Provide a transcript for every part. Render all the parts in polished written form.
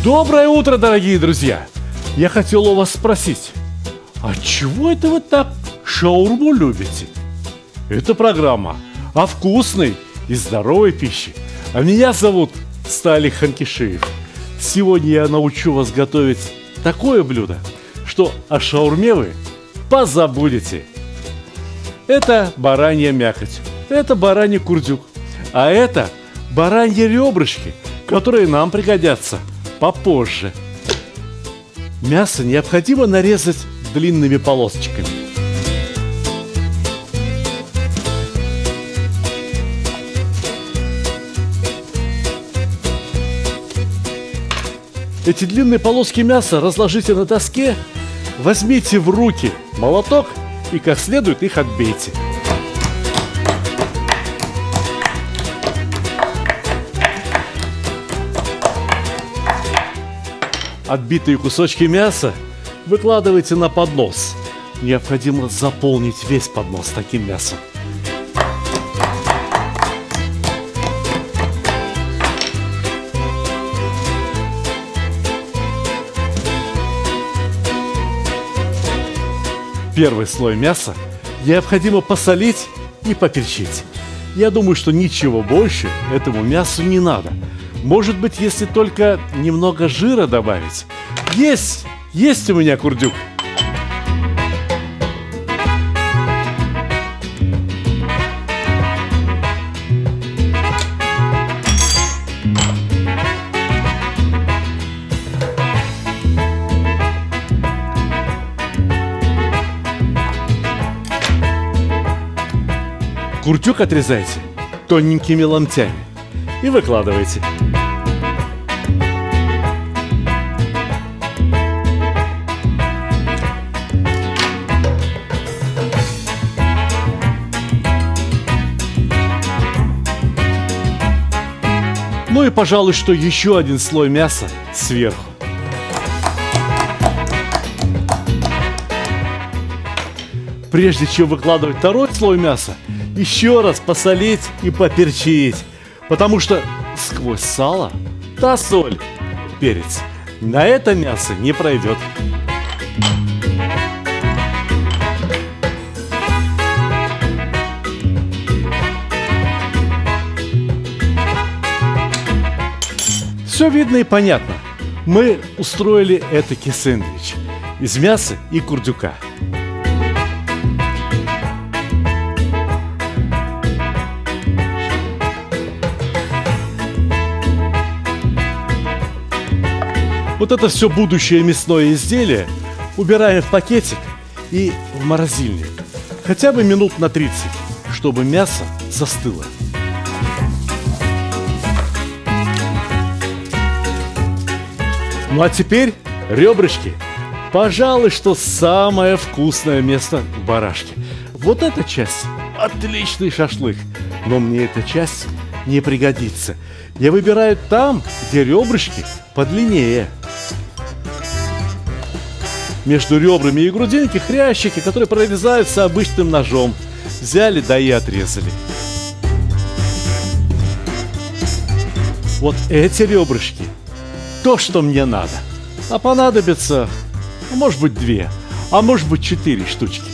Доброе утро, дорогие друзья! Я хотел у вас спросить, а чего это вы так шаурму любите? Это программа о вкусной и здоровой пище. А меня зовут Сталик Ханкишиев. Сегодня я научу вас готовить такое блюдо, что о шаурме вы позабудете. Это баранья мякоть, это бараний курдюк, а это бараньи ребрышки, которые нам пригодятся попозже. Мясо необходимо нарезать длинными полосочками. Эти длинные полоски мяса разложите на доске, возьмите в руки молоток и как следует их отбейте. Отбитые кусочки мяса выкладывайте на поднос. Необходимо заполнить весь поднос таким мясом. Первый слой мяса необходимо посолить и поперчить. Я думаю, что ничего больше этому мясу не надо. Может быть, если только немного жира добавить. Есть у меня курдюк. Курдюк отрезайте тоненькими ломтями и выкладывайте. Ну и, пожалуй, что еще один слой мяса сверху. Прежде чем выкладывать второй слой мяса, еще раз посолить и поперчить, потому что сквозь сало та соль, перец, на это мясо не пройдет. Все видно и понятно. Мы устроили этакий сэндвич из мяса и курдюка. Вот это все будущее мясное изделие убираем в пакетик и в морозильник. Хотя бы минут на 30, чтобы мясо застыло. Ну а теперь ребрышки. Пожалуй, что самое вкусное место в барашке. Вот эта часть – отличный шашлык. Но мне эта часть не пригодится. Я выбираю там, где ребрышки подлиннее. Между ребрами и грудинки хрящики, которые прорезаются обычным ножом. Взяли, да и отрезали. Вот эти ребрышки – то, что мне надо. А понадобится, может быть, 2, а может быть, 4 штучки.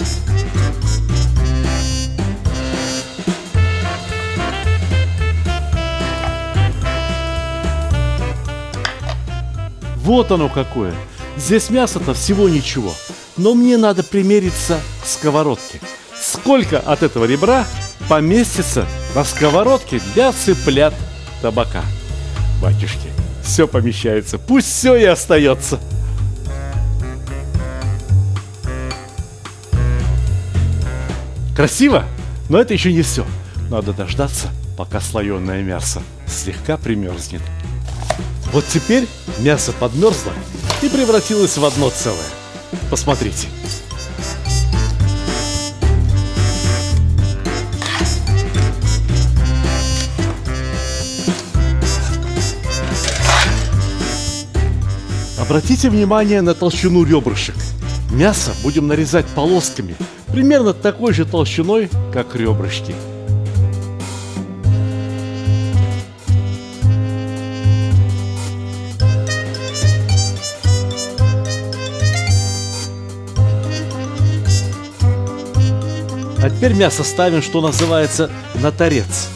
Вот оно какое. Здесь мясо-то всего ничего. Но мне надо примериться к сковородке. Сколько от этого ребра поместится на сковородке для цыплят табака? Батюшки, все помещается. Пусть все и остается. Красиво? Но это еще не все. Надо дождаться, пока слоеное мясо слегка примерзнет. Вот теперь мясо подмерзло и превратилось в одно целое. Посмотрите. Обратите внимание на толщину ребрышек. Мясо будем нарезать полосками, примерно такой же толщиной, как ребрышки. теперь мясо ставим, что называется, на торец.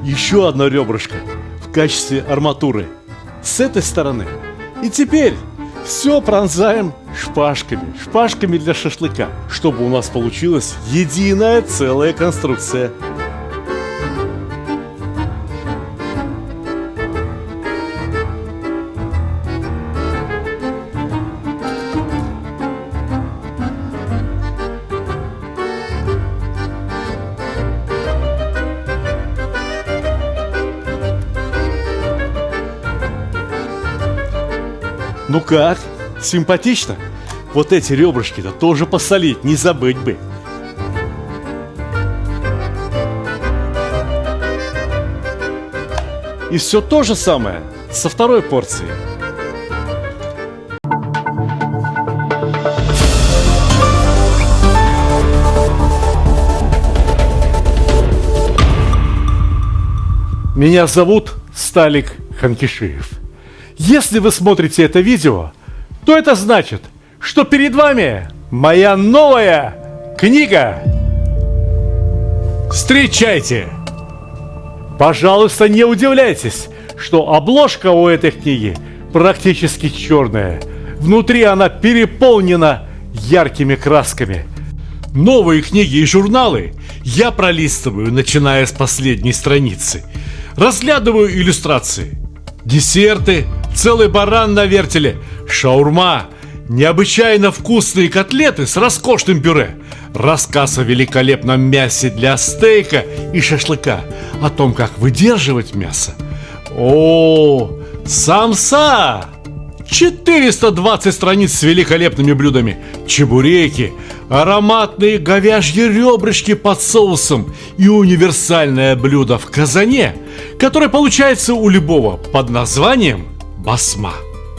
Еще одно ребрышко в качестве арматуры с этой стороны. И теперь все пронзаем шпажками для шашлыка, чтобы у нас получилась единая целая конструкция. Ну как? Симпатично? Вот эти ребрышки-то тоже посолить, не забыть бы. И все то же самое со второй порцией. Меня зовут Сталик Ханкишиев. Если вы смотрите это видео, то это значит, что перед вами моя новая книга. Встречайте! Пожалуйста, не удивляйтесь, что обложка у этой книги практически черная. Внутри она переполнена яркими красками. Новые книги и журналы я пролистываю, начиная с последней страницы. Разглядываю иллюстрации. Десерты, целый баран на вертеле, шаурма, необычайно вкусные котлеты с роскошным пюре, рассказ о великолепном мясе для стейка и шашлыка, о том, как выдерживать мясо. О, самса! 420 страниц с великолепными блюдами, чебуреки, ароматные говяжьи ребрышки под соусом и универсальное блюдо в казане, которое получается у любого под названием басма.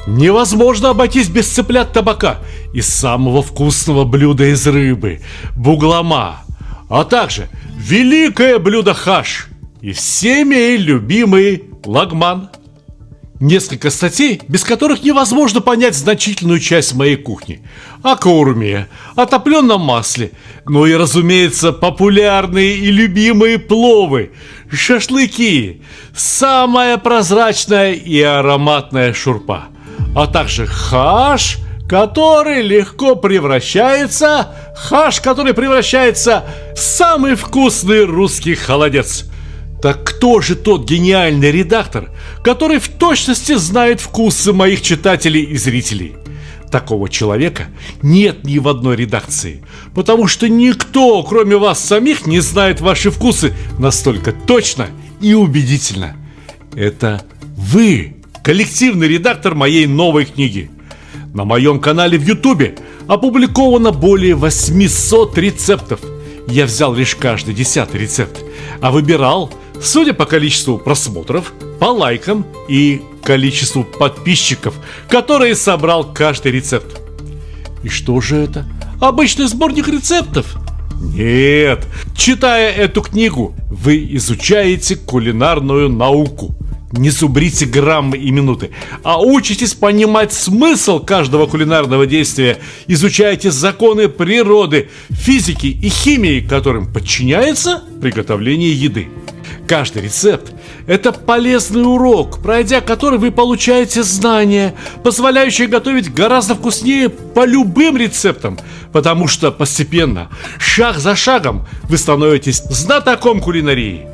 Невозможно обойтись без цыплят табака и самого вкусного блюда из рыбы – буглама, а также великое блюдо хаш и всеми любимый лагман. Несколько статей, без которых невозможно понять значительную часть моей кухни. О каурме, о топленом масле, ну и, разумеется, популярные и любимые пловы, шашлыки, самая прозрачная и ароматная шурпа, а также хаш, который превращается в самый вкусный русский холодец. Так кто же тот гениальный редактор, который в точности знает вкусы моих читателей и зрителей? Такого человека нет ни в одной редакции, потому что никто, кроме вас самих, не знает ваши вкусы настолько точно и убедительно. Это вы, коллективный редактор моей новой книги. На моем канале в Ютубе опубликовано более 800 рецептов. Я взял лишь каждый 10-й рецепт, а выбирал, судя по количеству просмотров, по лайкам и количеству подписчиков, которые собрал каждый рецепт. И что же это? Обычный сборник рецептов? Нет, читая эту книгу, вы изучаете кулинарную науку. Не зубрите граммы и минуты, а учитесь понимать смысл каждого кулинарного действия, изучаете законы природы, физики и химии, которым подчиняется приготовление еды. Каждый рецепт – это полезный урок, пройдя который вы получаете знания, позволяющие готовить гораздо вкуснее по любым рецептам, потому что постепенно, шаг за шагом, вы становитесь знатоком кулинарии.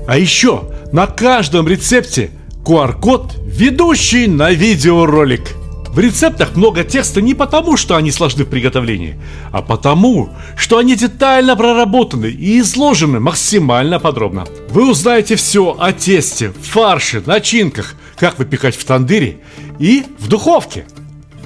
А еще на каждом рецепте QR-код, ведущий на видеоролик. В рецептах много текста не потому, что они сложны в приготовлении, а потому, что они детально проработаны и изложены максимально подробно. Вы узнаете все о тесте, фарше, начинках, как выпекать в тандыре и в духовке.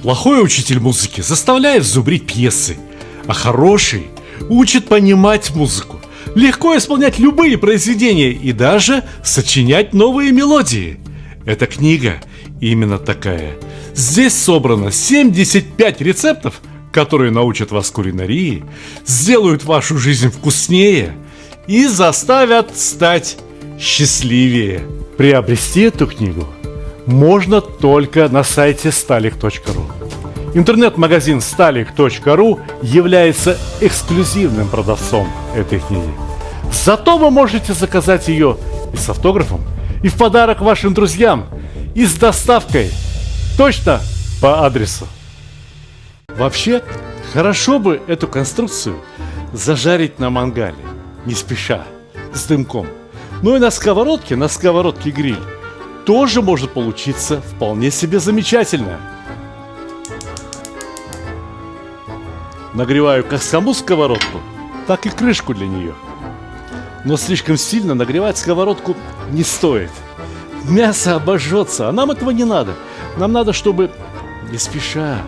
Плохой учитель музыки заставляет зубрить пьесы, а хороший учит понимать музыку, легко исполнять любые произведения и даже сочинять новые мелодии. Эта книга именно такая. Здесь собрано 75 рецептов, которые научат вас кулинарии, сделают вашу жизнь вкуснее и заставят стать счастливее. Приобрести эту книгу можно только на сайте stalik.ru. Интернет-магазин stalik.ru является эксклюзивным продавцом этой книги. Зато вы можете заказать ее и с автографом, и в подарок вашим друзьям, и с доставкой точно по адресу. Вообще, хорошо бы эту конструкцию зажарить на мангале, не спеша, с дымком. Ну и на сковородке гриль тоже может получиться вполне себе замечательно. Нагреваю как саму сковородку, так и крышку для нее. Но слишком сильно нагревать сковородку не стоит. Мясо обожжется, а нам этого не надо. Нам надо, чтобы не спеша,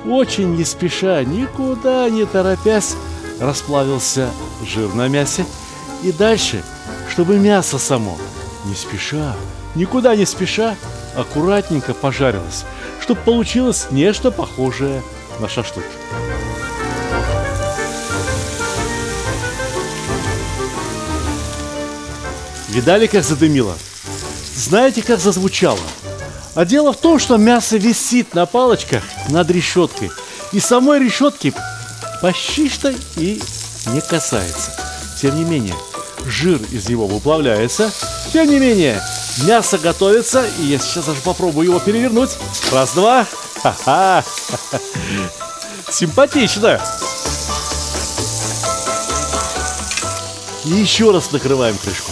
очень не спеша, никуда не торопясь, расплавился жир на мясе. И дальше, чтобы мясо само не спеша, никуда не спеша, аккуратненько пожарилось, чтобы получилось нечто похожее на шашлык. Видали, как задымило? Знаете, как зазвучало? А дело в том, что мясо висит на палочках над решеткой, и самой решетки почти что и не касается. Тем не менее, жир из него выплавляется. Тем не менее, мясо готовится, и я сейчас даже попробую его перевернуть. Раз, два. Ха-ха. Симпатично. И еще раз накрываем крышку.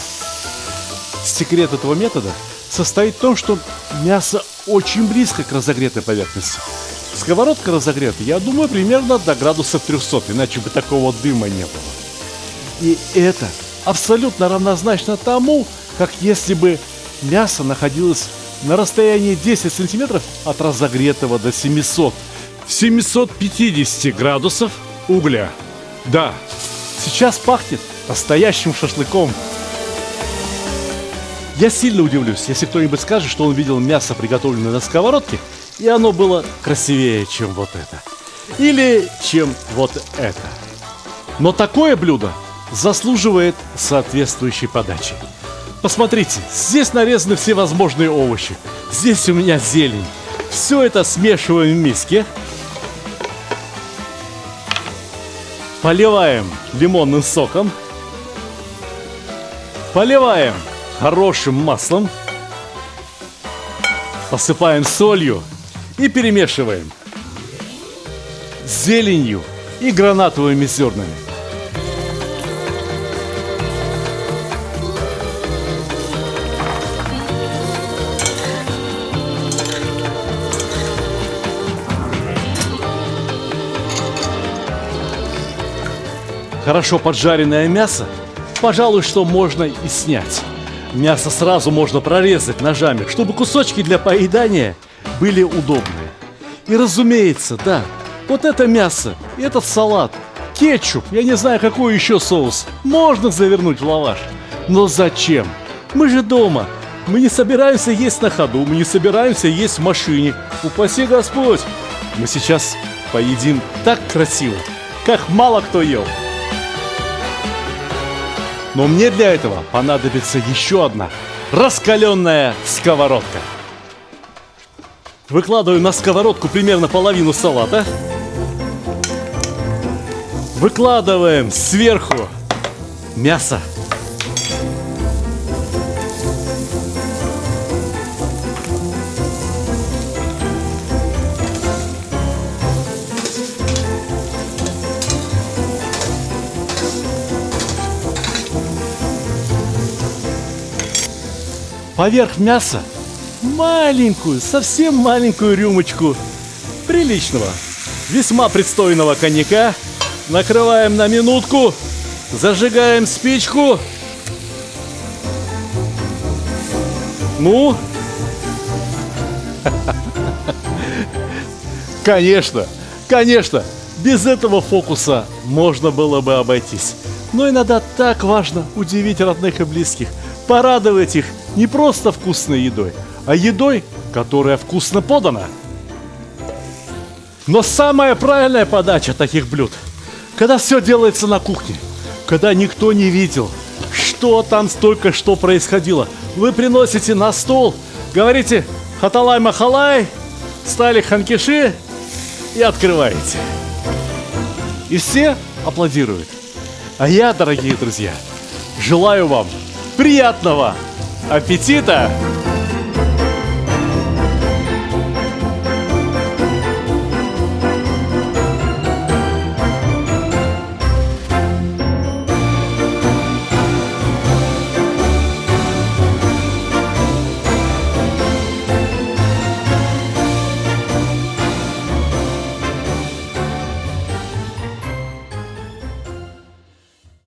Секрет этого метода состоит в том, что мясо очень близко к разогретой поверхности. Сковородка разогрета, я думаю, примерно до градусов 300, иначе бы такого дыма не было. И это абсолютно равнозначно тому, как если бы мясо находилось на расстоянии 10 сантиметров от разогретого до 750 градусов угля. Да, сейчас пахнет настоящим шашлыком. Я сильно удивлюсь, если кто-нибудь скажет, что он видел мясо, приготовленное на сковородке, и оно было красивее, чем вот это. Или чем вот это. Но такое блюдо заслуживает соответствующей подачи. Посмотрите, здесь нарезаны все возможные овощи. Здесь у меня зелень. Все это смешиваем в миске. Поливаем лимонным соком. Поливаем хорошим маслом. Посыпаем солью и перемешиваем с зеленью и гранатовыми зернами. Хорошо поджаренное мясо, пожалуй, что можно и снять. Мясо сразу можно прорезать ножами, чтобы кусочки для поедания были удобные. И разумеется, да, вот это мясо, этот салат, кетчуп, я не знаю, какой еще соус, можно завернуть в лаваш. Но зачем? Мы же дома. Мы не собираемся есть на ходу, мы не собираемся есть в машине. Упаси Господь! Мы сейчас поедим так красиво, как мало кто ел. Но мне для этого понадобится еще одна раскаленная сковородка. Выкладываю на сковородку примерно половину салата. Выкладываем сверху мясо. Поверх мяса маленькую, совсем маленькую рюмочку приличного, весьма пристойного коньяка. Накрываем на минутку, зажигаем спичку. Ну? Конечно, без этого фокуса можно было бы обойтись. Но иногда так важно удивить родных и близких, порадовать их не просто вкусной едой, а едой, которая вкусно подана. Но самая правильная подача таких блюд, когда все делается на кухне, когда никто не видел, что там только что происходило. Вы приносите на стол, говорите «Хаталай-махалай», стали ханкиши и открываете. И все аплодируют. А я, дорогие друзья, желаю вам приятного аппетита!